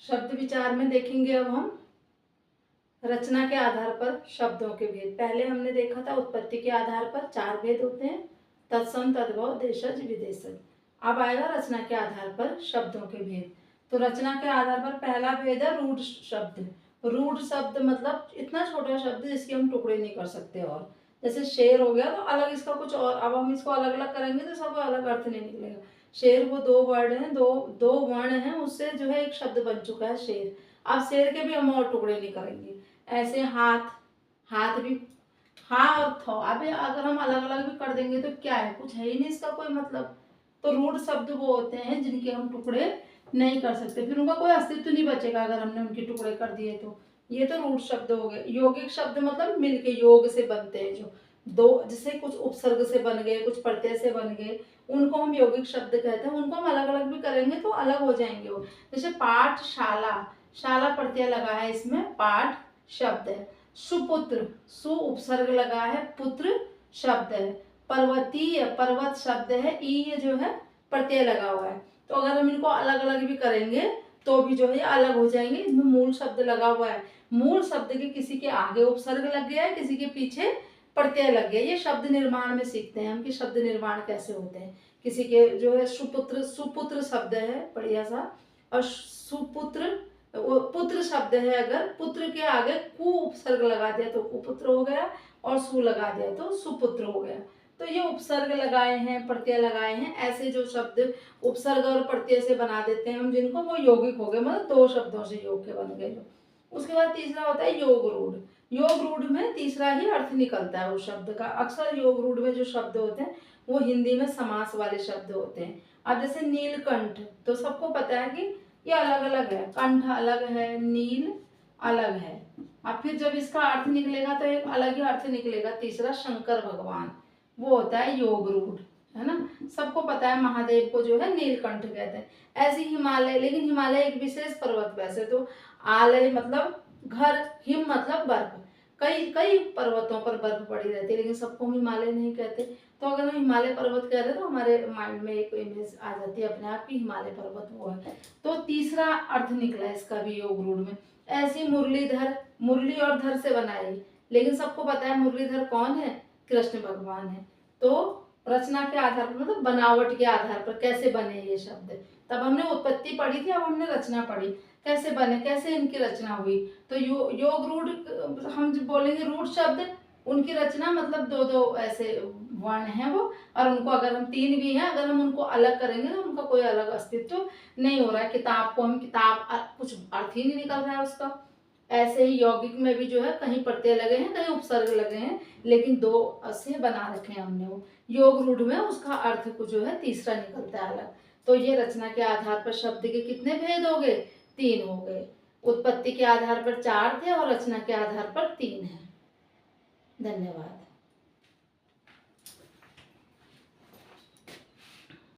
शब्द विचार में देखेंगे अब हम रचना के आधार पर शब्दों के भेद। पहले हमने देखा था उत्पत्ति के आधार पर 4 भेद होते हैं, तत्सम, तद्भव, देशज, विदेशज। अब आएगा रचना के आधार पर शब्दों के भेद। तो रचना के आधार पर पहला भेद है रूढ़ शब्द। रूढ़ शब्द मतलब इतना छोटा शब्द जिसके हम टुकड़े नहीं कर सकते। और जैसे शेर हो गया तो अलग इसका कुछ और, अब हम इसको अलग अलग करेंगे तो सब अलग अर्थ नहीं निकलेगा। शेर वो 2 वर्ड हैं, दो वर्ण हैं, उससे जो है एक शब्द बन चुका है शेर। अब शेर के भी हम और टुकड़े नहीं करेंगे। ऐसे हाथ, हाथ भी हाँ और थ। अब अगर हम अलग अलग भी कर देंगे तो क्या है, कुछ है ही नहीं इसका कोई मतलब। तो रूढ़ शब्द वो होते हैं जिनके हम टुकड़े नहीं कर सकते, फिर उनका कोई अस्तित्व नहीं बचेगा अगर हमने उनके टुकड़े कर दिए तो। ये तो रूढ़ शब्द हो गए। यौगिक शब्द मतलब मिलके योग से बनते हैं, जो दो जैसे कुछ उपसर्ग से बन गए, कुछ प्रत्यय से बन गए, उनको हम यौगिक शब्द कहते हैं। उनको हम अलग अलग भी करेंगे तो अलग हो जाएंगे वो। जैसे पाठशाला, शाला प्रत्यय लगा है इसमें, पाठ शब्द है। सुपुत्र, सु उपसर्ग लगा है, पुत्र शब्द है। पर्वतीय, पर्वत शब्द है, ई जो है प्रत्यय लगा हुआ है। तो अगर हम इनको अलग अलग भी करेंगे तो भी जो है अलग हो जाएंगे। इसमें मूल शब्द लगा हुआ है, मूल शब्द के किसी के आगे उपसर्ग लग गया है, किसी के पीछे प्रत्यय लग गया। ये शब्द निर्माण में सीखते हैं हम कि शब्द निर्माण कैसे होते हैं। किसी के जो है सुपुत्र, सुपुत्र शब्द है बढ़िया सा, और सुपुत्र वो पुत्र शब्द है, अगर पुत्र के आगे कु उपसर्ग लगा दिया तो कुपुत्र हो गया, और सु लगा दिया तो सुपुत्र हो गया। तो ये उपसर्ग लगाए हैं, प्रत्यय लगाए हैं, ऐसे जो शब्द उपसर्ग और प्रत्यय से बना देते हैं हम जिनको, वो यौगिक हो गए, मतलब 2 शब्दों से योग के बन गए। उसके बाद तीसरा होता है योग रूढ़। योग रूढ़ में तीसरा ही अर्थ निकलता है उस शब्द का। अक्सर योग रूढ़ में जो शब्द होते हैं वो हिंदी में समास वाले शब्द होते हैं। अब जैसे नीलकंठ, तो सबको पता है कि ये अलग अलग है, कंठ अलग है, नील अलग है। अब फिर जब इसका अर्थ निकलेगा तो एक अलग ही अर्थ निकलेगा। तीसरा शंकर भगवान, वो होता है योग रूढ़, है ना। सबको पता है महादेव को जो है नीलकंठ कहते हैं। ऐसे हिमालय, लेकिन हिमालय एक विशेष पर्वत, वैसे तो आलय मतलब घर, हिम मतलब बर्फ, कई कई पर्वतों पर बर्फ पड़ी रहती है, लेकिन सबको हम हिमालय नहीं कहते। तो अगर हम हिमालय पर्वत कह रहे हैं तो हमारे माइंड में एक इमेज आ जाती है अपने आप की, हिमालय पर्वत वो है। तो तीसरा अर्थ निकला इसका भी योग रूढ़ में। ऐसी मुरलीधर, मुरली और धर से बनाई, लेकिन सबको पता है मुरलीधर कौन है, कृष्ण भगवान है। तो रचना के आधार पर मतलब बनावट के आधार पर कैसे बने ये शब्द। तब हमने उत्पत्ति पढ़ी थी, अब हमने रचना पढ़ी, कैसे बने, कैसे इनकी रचना हुई। तो योग रूढ़, हम जो बोलेंगे रूढ़ शब्द, उनकी रचना मतलब 2-2 ऐसे वर्ण हैं वो, और उनको अगर हम 3 भी हैं, अगर हम उनको अलग करेंगे तो उनका कोई अलग अस्तित्व नहीं हो रहा है। किताब को हम किताब, कुछ अर्थ ही नहीं निकल रहा है उसका। ऐसे ही यौगिक में भी जो है कहीं प्रत्यय लगे हैं, कहीं उपसर्ग लगे हैं, लेकिन 2 से बना रखे हैं हमने वो। योग रूढ़ में उसका अर्थ को जो है तीसरा निकलता है अलग। तो ये रचना के आधार पर शब्द के कितने भेद हो गए, 3 हो गए। उत्पत्ति के आधार पर 4 थे और रचना के आधार पर 3 है। धन्यवाद।